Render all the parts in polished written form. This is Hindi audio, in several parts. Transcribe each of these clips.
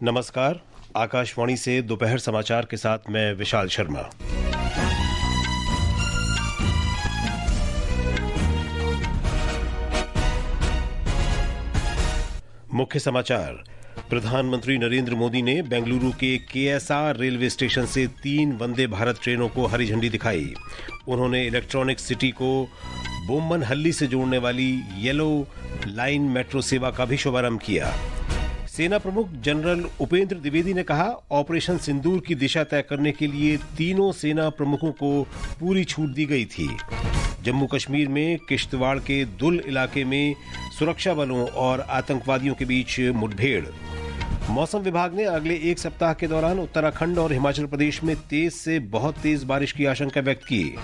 नमस्कार। आकाशवाणी से दोपहर समाचार के साथ मैं विशाल शर्मा। मुख्य समाचार। प्रधानमंत्री नरेंद्र मोदी ने बेंगलुरु के केएसआर रेलवे स्टेशन से 3 वंदे भारत ट्रेनों को हरी झंडी दिखाई। उन्होंने इलेक्ट्रॉनिक सिटी को बोम्मनहल्ली से जोड़ने वाली येलो लाइन मेट्रो सेवा का भी शुभारंभ किया। सेना प्रमुख जनरल उपेंद्र द्विवेदी ने कहा, ऑपरेशन सिंदूर की दिशा तय करने के लिए तीनों सेना प्रमुखों को पूरी छूट दी गई थी। जम्मू कश्मीर में किश्तवाड़ के दुल इलाके में सुरक्षा बलों और आतंकवादियों के बीच मुठभेड़। मौसम विभाग ने अगले एक सप्ताह के दौरान उत्तराखंड और हिमाचल प्रदेश में तेज से बहुत तेज बारिश की आशंका व्यक्त की।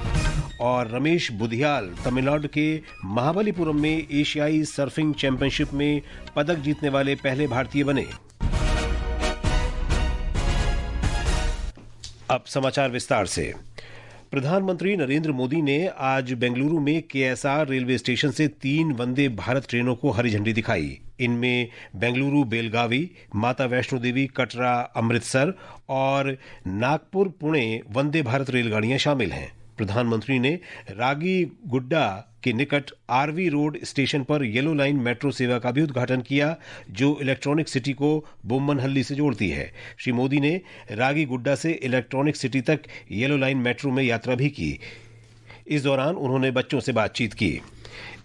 और रमेश बुधियाल तमिलनाडु के महाबलीपुरम में एशियाई सर्फिंग चैंपियनशिप में पदक जीतने वाले पहले भारतीय बने। अब समाचार विस्तार से। प्रधानमंत्री नरेंद्र मोदी ने आज बेंगलुरु में केएसआर रेलवे स्टेशन से 3 वंदे भारत ट्रेनों को हरी झंडी दिखाई। इनमें बेंगलुरु बेलगावी, माता वैष्णो देवी कटरा अमृतसर और नागपुर पुणे वंदे भारत रेलगाड़ियां शामिल हैं। प्रधानमंत्री ने रागी गुड्डा के निकट आरवी रोड स्टेशन पर येलो लाइन मेट्रो सेवा का भी उद्घाटन किया, जो इलेक्ट्रॉनिक सिटी को बोम्मनहल्ली से जोड़ती है। श्री मोदी ने रागी गुड्डा से इलेक्ट्रॉनिक सिटी तक येलो लाइन मेट्रो में यात्रा भी की। इस दौरान उन्होंने बच्चों से बातचीत की।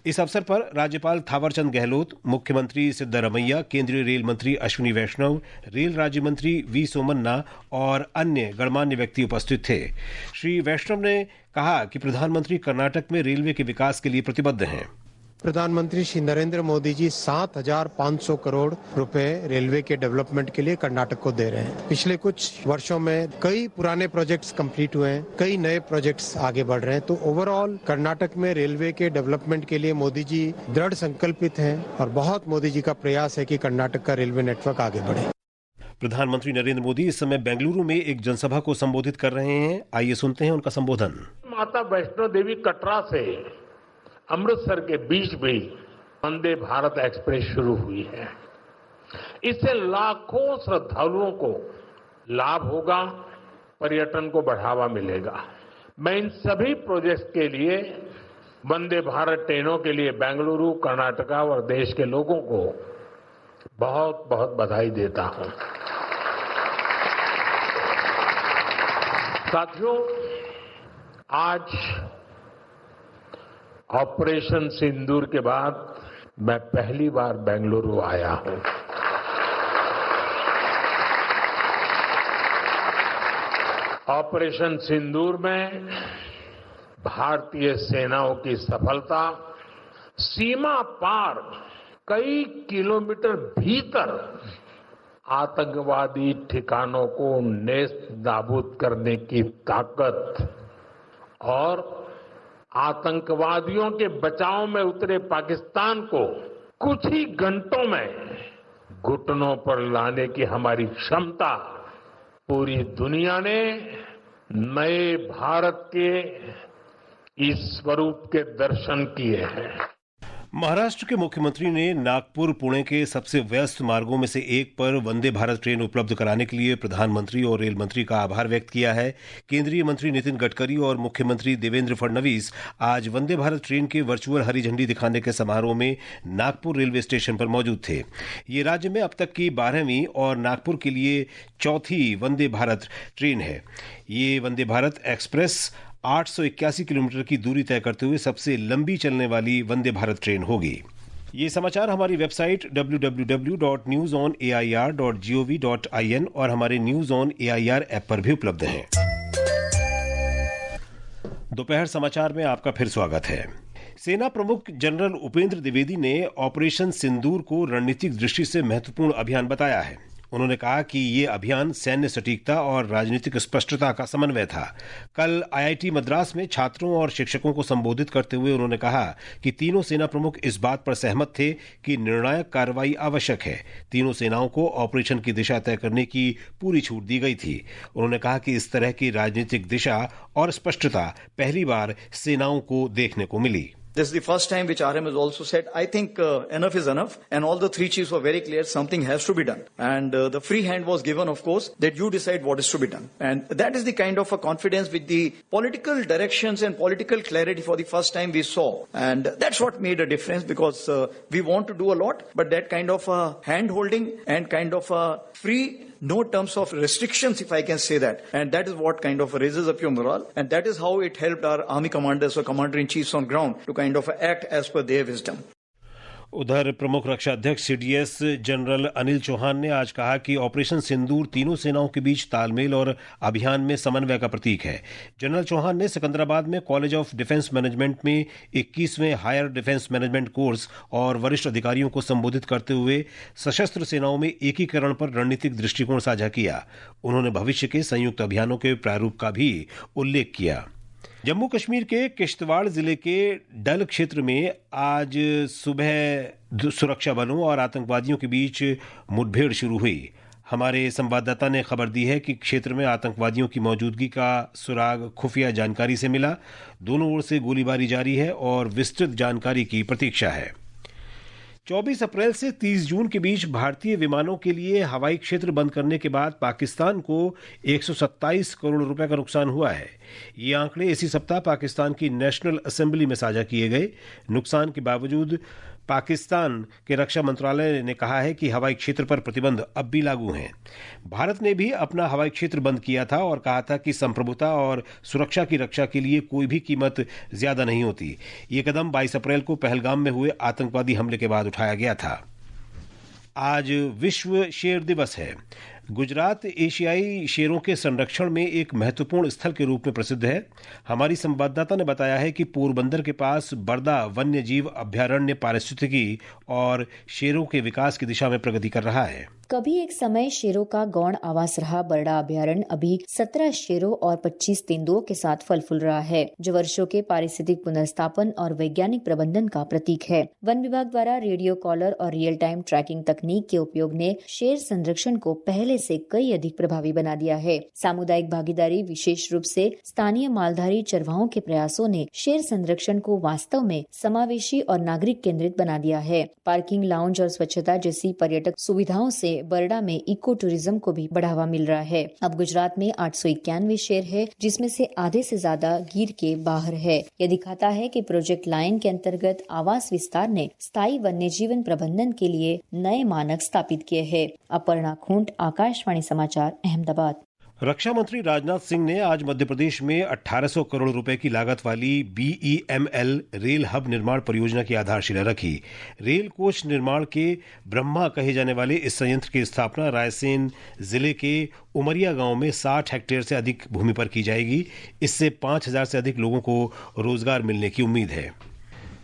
इस अवसर पर राज्यपाल थावरचंद गहलोत, मुख्यमंत्री सिद्धरमैया, केंद्रीय रेल मंत्री अश्विनी वैष्णव, रेल राज्य मंत्री वी सोमन्ना और अन्य गणमान्य व्यक्ति उपस्थित थे। श्री वैष्णव ने कहा कि प्रधानमंत्री कर्नाटक में रेलवे के विकास के लिए प्रतिबद्ध हैं। प्रधानमंत्री श्री नरेंद्र मोदी जी 7,500 करोड़ रुपए रेलवे के डेवलपमेंट के लिए कर्नाटक को दे रहे हैं। पिछले कुछ वर्षों में कई पुराने प्रोजेक्ट्स कंप्लीट हुए हैं, कई नए प्रोजेक्ट्स आगे बढ़ रहे हैं। तो ओवरऑल कर्नाटक में रेलवे के डेवलपमेंट के लिए मोदी जी दृढ़ संकल्पित हैं और बहुत मोदी जी का प्रयास है कि कर्नाटक का रेलवे नेटवर्क आगे बढ़े। प्रधानमंत्री नरेंद्र मोदी इस समय बेंगलुरु में एक जनसभा को संबोधित कर रहे हैं। आइए सुनते हैं उनका संबोधन। माता वैष्णो देवी कटरा से अमृतसर के बीच भी वंदे भारत एक्सप्रेस शुरू हुई है। इससे लाखों श्रद्धालुओं को लाभ होगा, पर्यटन को बढ़ावा मिलेगा। मैं इन सभी प्रोजेक्ट्स के लिए वंदे भारत ट्रेनों के लिए बेंगलुरु, कर्नाटका और देश के लोगों को बहुत बहुत बधाई देता हूं। साथियों, आज ऑपरेशन सिंदूर के बाद मैं पहली बार बेंगलुरु आया हूं। ऑपरेशन सिंदूर में भारतीय सेनाओं की सफलता सीमा पार कई किलोमीटर भीतर आतंकवादी ठिकानों को नेस्त नाबूद करने की ताकत और आतंकवादियों के बचाव में उतरे पाकिस्तान को कुछ ही घंटों में घुटनों पर लाने की हमारी क्षमता पूरी दुनिया ने नए भारत के इस स्वरूप के दर्शन किए हैं। महाराष्ट्र के मुख्यमंत्री ने नागपुर पुणे के सबसे व्यस्त मार्गों में से एक पर वंदे भारत ट्रेन उपलब्ध कराने के लिए प्रधानमंत्री और रेल मंत्री का आभार व्यक्त किया है। केंद्रीय मंत्री नितिन गडकरी और मुख्यमंत्री देवेंद्र फडणवीस आज वंदे भारत ट्रेन के वर्चुअल हरी झंडी दिखाने के समारोह में नागपुर रेलवे स्टेशन पर मौजूद थे। ये राज्य में अब तक की 12वीं और नागपुर के लिए 4थी वंदे भारत ट्रेन है। ये वंदे भारत एक्सप्रेस 881 किलोमीटर की दूरी तय करते हुए सबसे लंबी चलने वाली वंदे भारत ट्रेन होगी। ये समाचार हमारी वेबसाइट www.newsonair.gov.in और हमारे न्यूज ऑन एआईआर ऐप पर भी उपलब्ध हैं। दोपहर समाचार में आपका फिर स्वागत है। सेना प्रमुख जनरल उपेंद्र द्विवेदी ने ऑपरेशन सिंदूर को रणनीतिक दृष्टि से महत्वपूर्ण अभियान बताया है। उन्होंने कहा कि ये अभियान सैन्य सटीकता और राजनीतिक स्पष्टता का समन्वय था। कल आईआईटी मद्रास में छात्रों और शिक्षकों को संबोधित करते हुए उन्होंने कहा कि तीनों सेना प्रमुख इस बात पर सहमत थे कि निर्णायक कार्रवाई आवश्यक है। तीनों सेनाओं को ऑपरेशन की दिशा तय करने की पूरी छूट दी गई थी। उन्होंने कहा कि इस तरह की राजनीतिक दिशा और स्पष्टता पहली बार सेनाओं को देखने को मिली। This is the first time which RM has also said, I think enough is enough. And all the three chiefs were very clear, something has to be done. And the free hand was given, of course, that you decide what is to be done. And that is the kind of a confidence with the political directions and political clarity for the first time we saw. And that's what made a difference, because we want to do a lot, but that kind of hand-holding and kind of free, no terms of restrictions, if I can say that. And that is what kind of raises up your morale. And that is how it helped our army commanders or commander-in-chiefs on ground to kind of act as per their wisdom. उधर प्रमुख रक्षा अध्यक्ष सीडीएस जनरल अनिल चौहान ने आज कहा कि ऑपरेशन सिंदूर तीनों सेनाओं के बीच तालमेल और अभियान में समन्वय का प्रतीक है। जनरल चौहान ने सिकंदराबाद में कॉलेज ऑफ डिफेंस मैनेजमेंट में 21वें हायर डिफेंस मैनेजमेंट कोर्स और वरिष्ठ अधिकारियों को संबोधित करते हुए सशस्त्र सेनाओं में एकीकरण पर रणनीतिक दृष्टिकोण साझा किया। उन्होंने भविष्य के संयुक्त अभियानों के प्रारूप का भी उल्लेख किया। जम्मू कश्मीर के किश्तवाड़ जिले के डल क्षेत्र में आज सुबह सुरक्षा बलों और आतंकवादियों के बीच मुठभेड़ शुरू हुई। हमारे संवाददाता ने खबर दी है कि क्षेत्र में आतंकवादियों की मौजूदगी का सुराग खुफिया जानकारी से मिला। दोनों ओर से गोलीबारी जारी है और विस्तृत जानकारी की प्रतीक्षा है। 24 अप्रैल से 30 जून के बीच भारतीय विमानों के लिए हवाई क्षेत्र बंद करने के बाद पाकिस्तान को 127 करोड़ रुपए का नुकसान हुआ है। ये आंकड़े इसी सप्ताह पाकिस्तान की नेशनल असेंबली में साझा किए गए। नुकसान के बावजूद पाकिस्तान के रक्षा मंत्रालय ने कहा है कि हवाई क्षेत्र पर प्रतिबंध अब भी लागू हैं। भारत ने भी अपना हवाई क्षेत्र बंद किया था और कहा था कि संप्रभुता और सुरक्षा की रक्षा के लिए कोई भी कीमत ज्यादा नहीं होती। ये कदम 22 अप्रैल को पहलगाम में हुए आतंकवादी हमले के बाद उठाया गया था। आज विश्व शेर दिवस है। गुजरात एशियाई शेरों के संरक्षण में एक महत्वपूर्ण स्थल के रूप में प्रसिद्ध है। हमारी संवाददाता ने बताया है कि पोरबंदर के पास बरदा वन्य जीव अभ्यारण्य पारिस्थितिकी और शेरों के विकास की दिशा में प्रगति कर रहा है। कभी एक समय शेरों का गौण आवास रहा बरड़ा अभ्यारण्य अभी 17 शेरों और 25 तेंदुओं के साथ फल फूल रहा है, जो वर्षों के पारिस्थितिक पुनर्स्थापन और वैज्ञानिक प्रबंधन का प्रतीक है। वन विभाग द्वारा रेडियो कॉलर और रियल टाइम ट्रैकिंग तकनीक के उपयोग ने शेर संरक्षण को पहले से कई अधिक प्रभावी बना दिया है। सामुदायिक भागीदारी, विशेष रूप से स्थानीय मालधारी चरवाहों के प्रयासों ने शेर संरक्षण को वास्तव में समावेशी और नागरिक केंद्रित बना दिया है। पार्किंग, लाउंज और स्वच्छता जैसी पर्यटक सुविधाओं से बरड़ा में इको टूरिज्म को भी बढ़ावा मिल रहा है। अब गुजरात में 891 शेर है, जिसमें से आधे से ज्यादा गिर के बाहर है। यह दिखाता है कि प्रोजेक्ट लायन के अंतर्गत आवास विस्तार ने स्थायी वन्य जीवन प्रबंधन के लिए नए मानक स्थापित किए हैं। अपर्णा खूंट, आकाशवाणी समाचार, अहमदाबाद। रक्षा मंत्री राजनाथ सिंह ने आज मध्य प्रदेश में 1800 करोड़ रुपए की लागत वाली BEML रेल हब निर्माण परियोजना की आधारशिला रखी। रेल कोच निर्माण के ब्रह्मा कहे जाने वाले इस संयंत्र की स्थापना रायसेन जिले के उमरिया गांव में 60 हेक्टेयर से अधिक भूमि पर की जाएगी। इससे 5000 से अधिक लोगों को रोजगार मिलने की उम्मीद है।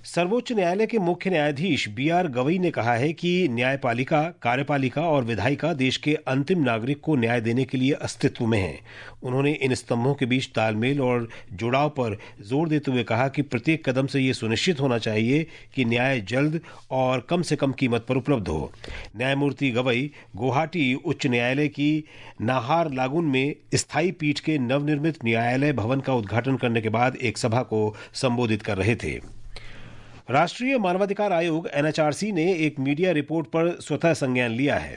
सर्वोच्च न्यायालय के मुख्य न्यायाधीश BR गवई ने कहा है कि न्यायपालिका, कार्यपालिका और विधायिका देश के अंतिम नागरिक को न्याय देने के लिए अस्तित्व में हैं। उन्होंने इन स्तंभों के बीच तालमेल और जुड़ाव पर जोर देते हुए कहा कि प्रत्येक कदम से ये सुनिश्चित होना चाहिए कि न्याय जल्द और कम से कम कीमत पर उपलब्ध हो। न्यायमूर्ति गवई गुवाहाटी उच्च न्यायालय की नाहार लागुन में स्थायी पीठ के नवनिर्मित न्यायालय भवन का उद्घाटन करने के बाद एक सभा को संबोधित कर रहे थे। राष्ट्रीय मानवाधिकार आयोग NHRC ने एक मीडिया रिपोर्ट पर स्वतः संज्ञान लिया है।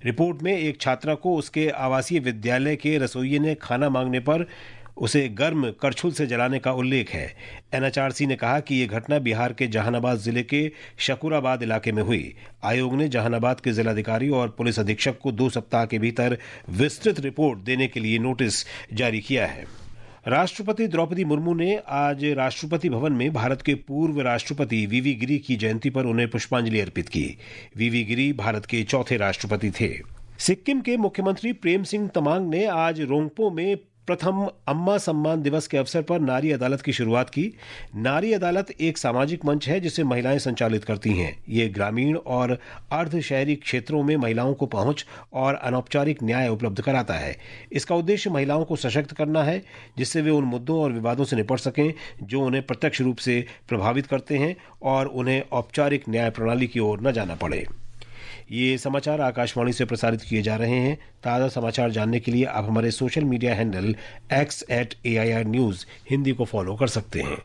रिपोर्ट में एक छात्रा को उसके आवासीय विद्यालय के रसोइये ने खाना मांगने पर उसे गर्म करछुल से जलाने का उल्लेख है। NHRC ने कहा कि यह घटना बिहार के जहानाबाद जिले के शकूराबाद इलाके में हुई। आयोग ने जहानाबाद के जिलाधिकारी और पुलिस अधीक्षक को 2 सप्ताह के भीतर विस्तृत रिपोर्ट देने के लिए नोटिस जारी किया है। राष्ट्रपति द्रौपदी मुर्मू ने आज राष्ट्रपति भवन में भारत के पूर्व राष्ट्रपति वीवी गिरी की जयंती पर उन्हें पुष्पांजलि अर्पित की। वीवी गिरी भारत के चौथे राष्ट्रपति थे। सिक्किम के मुख्यमंत्री प्रेम सिंह तमांग ने आज रोंगपो में प्रथम अम्मा सम्मान दिवस के अवसर पर नारी अदालत की शुरुआत की। नारी अदालत एक सामाजिक मंच है जिसे महिलाएं संचालित करती हैं। ये ग्रामीण और अर्ध शहरी क्षेत्रों में महिलाओं को पहुंच और अनौपचारिक न्याय उपलब्ध कराता है। इसका उद्देश्य महिलाओं को सशक्त करना है, जिससे वे उन मुद्दों और विवादों से निपट सकें जो उन्हें प्रत्यक्ष रूप से प्रभावित करते हैं और उन्हें औपचारिक न्याय प्रणाली की ओर न जाना पड़े। ये समाचार आकाशवाणी से प्रसारित किए जा रहे हैं। ताज़ा समाचार जानने के लिए आप हमारे social media handle X @AIR News Hindi को फॉलो कर सकते हैं।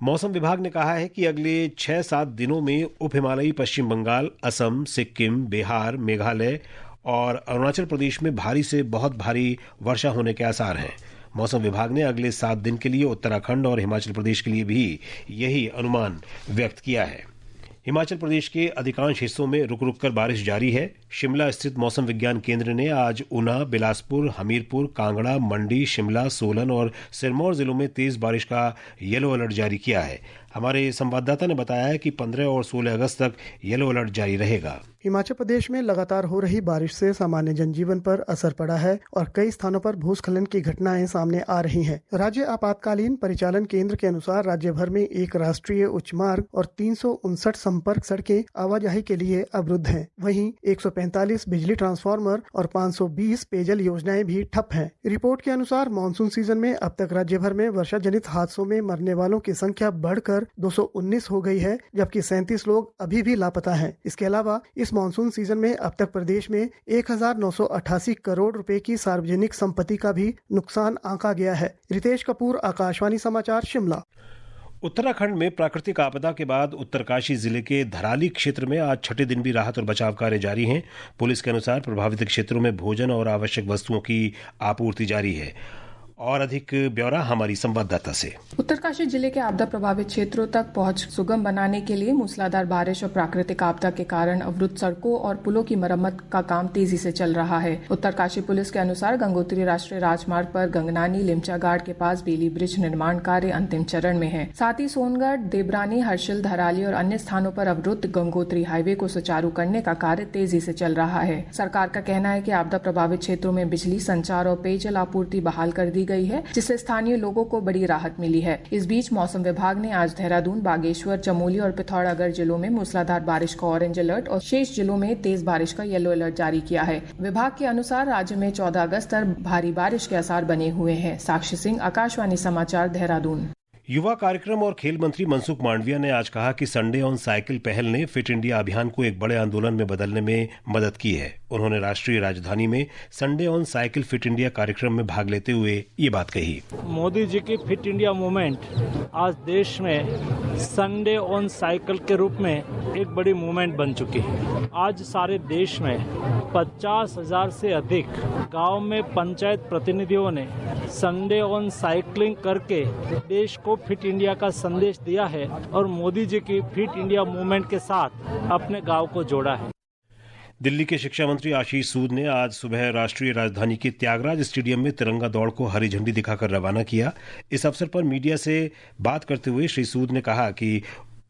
मौसम विभाग ने कहा है कि अगले 6-7 दिनों में उप हिमालयी पश्चिम बंगाल, असम, सिक्किम, बिहार, मेघालय और अरुणाचल प्रदेश में भारी से बहुत भारी वर्षा होने के आसार हैं। मौसम विभाग ने अगले 7 दिन के लिए उत्तराखंड और हिमाचल प्रदेश के लिए भी यही अनुमान व्यक्त किया है। हिमाचल प्रदेश के अधिकांश हिस्सों में रुक रुक कर बारिश जारी है। शिमला स्थित मौसम विज्ञान केंद्र ने आज ऊना, बिलासपुर, हमीरपुर, कांगड़ा, मंडी, शिमला, सोलन और सिरमौर जिलों में तेज बारिश का येलो अलर्ट जारी किया है। हमारे संवाददाता ने बताया है कि 15 और 16 अगस्त तक येलो अलर्ट जारी रहेगा। हिमाचल प्रदेश में लगातार हो रही बारिश से सामान्य जनजीवन पर असर पड़ा है और कई स्थानों पर भूस्खलन की घटनाएं सामने आ रही हैं। राज्य आपातकालीन परिचालन केंद्र के अनुसार राज्य भर में एक राष्ट्रीय उच्च मार्ग और 359 संपर्क सड़कें आवाजाही के लिए अवरुद्ध हैं। वहीं 145 बिजली ट्रांसफार्मर और 520 पेयजल योजनाएं भी ठप हैं। रिपोर्ट के अनुसार मानसून सीजन में अब तक राज्य भर में वर्षा जनित हादसों में मरने वालों की संख्या बढ़कर 219 हो गई है, जबकि 37 लोग अभी भी लापता हैं। इसके अलावा इस मानसून सीजन में अब तक प्रदेश में 1988 करोड़ रुपए की सार्वजनिक संपत्ति का भी नुकसान आंका गया है। रितेश कपूर, आकाशवाणी समाचार, शिमला। उत्तराखंड में प्राकृतिक आपदा के बाद उत्तरकाशी जिले के धराली क्षेत्र में आज छठे दिन भी राहत और बचाव कार्य जारी हैं। पुलिस के अनुसार प्रभावित क्षेत्रों में भोजन और आवश्यक वस्तुओं की आपूर्ति जारी है। और अधिक ब्यौरा हमारी संवाददाता से। उत्तरकाशी जिले के आपदा प्रभावित क्षेत्रों तक पहुंच सुगम बनाने के लिए मूसलाधार बारिश और प्राकृतिक आपदा के कारण अवरुद्ध सड़कों और पुलों की मरम्मत का काम तेजी से चल रहा है। उत्तरकाशी पुलिस के अनुसार गंगोत्री राष्ट्रीय राजमार्ग पर गंगनानी लिमचा घाट के पास बेली ब्रिज निर्माण कार्य अंतिम चरण में है। साथ ही सोनगढ़, देवरानी, हर्षिल, धराली और अन्य स्थानों पर अवरुद्ध गंगोत्री हाईवे को सुचारू करने का कार्य तेजी से चल रहा है। सरकार का कहना है कि आपदा प्रभावित क्षेत्रों में बिजली, संचार और पेयजल आपूर्ति बहाल कर दी गई है, जिससे स्थानीय लोगों को बड़ी राहत मिली है। इस बीच मौसम विभाग ने आज देहरादून, बागेश्वर, चमोली और पिथौरागढ़ जिलों में मूसलाधार बारिश का ऑरेंज अलर्ट और शेष जिलों में तेज बारिश का येलो अलर्ट जारी किया है। विभाग के अनुसार राज्य में 14 अगस्त तक भारी बारिश के आसार बने हुए हैं। साक्षी सिंह, आकाशवाणी समाचार, देहरादून। युवा कार्यक्रम और खेल मंत्री मनसुख मांडविया ने आज कहा कि संडे ऑन साइकिल पहल ने फिट इंडिया अभियान को एक बड़े आंदोलन में बदलने में मदद की है। उन्होंने राष्ट्रीय राजधानी में Sunday on cycle fit India कार्यक्रम में भाग लेते हुए ये बात कही। मोदी जी की फिट इंडिया मूवमेंट आज देश में संडे ऑन साइकिल के रूप में एक बड़ी मूवमेंट बन चुकी है। आज सारे देश में 50,000 से अधिक गांव में पंचायत प्रतिनिधियों ने संडे ऑन साइकिलिंग करके देश को फिट इंडिया का संदेश दिया है और मोदी जी की फिट इंडिया मूवमेंट के साथ अपने गांव को जोड़ा है। दिल्ली के शिक्षा मंत्री आशीष सूद ने आज सुबह राष्ट्रीय राजधानी के त्यागराज स्टेडियम में तिरंगा दौड़ को हरी झंडी दिखाकर रवाना किया। इस अवसर पर मीडिया से बात करते हुए श्री सूद ने कहा कि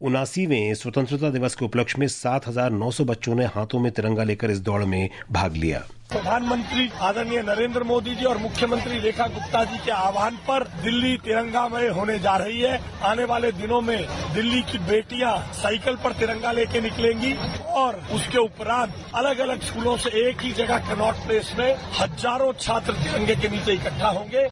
79वें स्वतंत्रता दिवस के उपलक्ष्य में 7,900 बच्चों ने हाथों में तिरंगा लेकर इस दौड़ में भाग लिया। प्रधानमंत्री आदरणीय नरेंद्र मोदी जी और मुख्यमंत्री रेखा गुप्ता जी के आह्वान पर दिल्ली तिरंगामय होने जा रही है। आने वाले दिनों में दिल्ली की बेटियां साइकिल पर तिरंगा लेके निकलेंगी और उसके उपरांत अलग अलग स्कूलों से एक ही जगह कनॉट प्लेस में हजारों छात्र तिरंगे के नीचे इकट्ठा होंगे।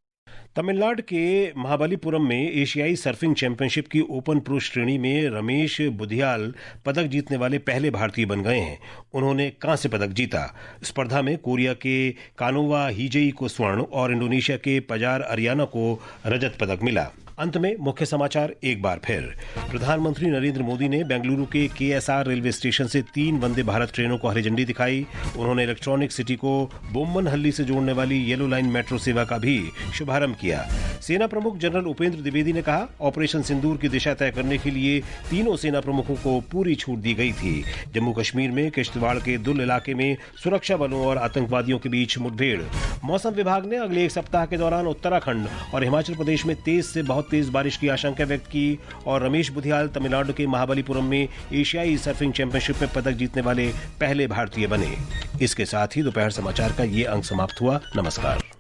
तमिलनाडु के महाबलीपुरम में एशियाई सर्फिंग चैंपियनशिप की ओपन प्रो श्रेणी में रमेश बुधियाल पदक जीतने वाले पहले भारतीय बन गए हैं। उन्होंने कांस्य पदक जीता। स्पर्धा में कोरिया के कानोवा हिजेई को स्वर्ण और इंडोनेशिया के पजार अरियाना को रजत पदक मिला। अंत में मुख्य समाचार एक बार फिर। प्रधानमंत्री नरेंद्र मोदी ने बेंगलुरु के केएसआर रेलवे स्टेशन से 3 वंदे भारत ट्रेनों को हरी झंडी दिखाई। उन्होंने इलेक्ट्रॉनिक सिटी को बोम्मनहल्ली से जोड़ने वाली येलो लाइन मेट्रो सेवा का भी शुभारंभ किया। सेना प्रमुख जनरल उपेंद्र द्विवेदी ने कहा, ऑपरेशन सिंदूर की दिशा तय करने के लिए तीनों सेना प्रमुखों को पूरी छूट दी गई थी। जम्मू कश्मीर में किश्तवाड़ के दुल इलाके में सुरक्षा बलों और आतंकवादियों के बीच मुठभेड़। मौसम विभाग ने अगले एक सप्ताह के दौरान उत्तराखंड और हिमाचल प्रदेश में तेज से बहुत तेज बारिश की आशंका व्यक्त की। और रमेश बुधियाल तमिलनाडु के महाबलीपुरम में एशियाई सर्फिंग चैंपियनशिप में पदक जीतने वाले पहले भारतीय बने। इसके साथ ही दोपहर समाचार का ये अंक समाप्त हुआ। नमस्कार।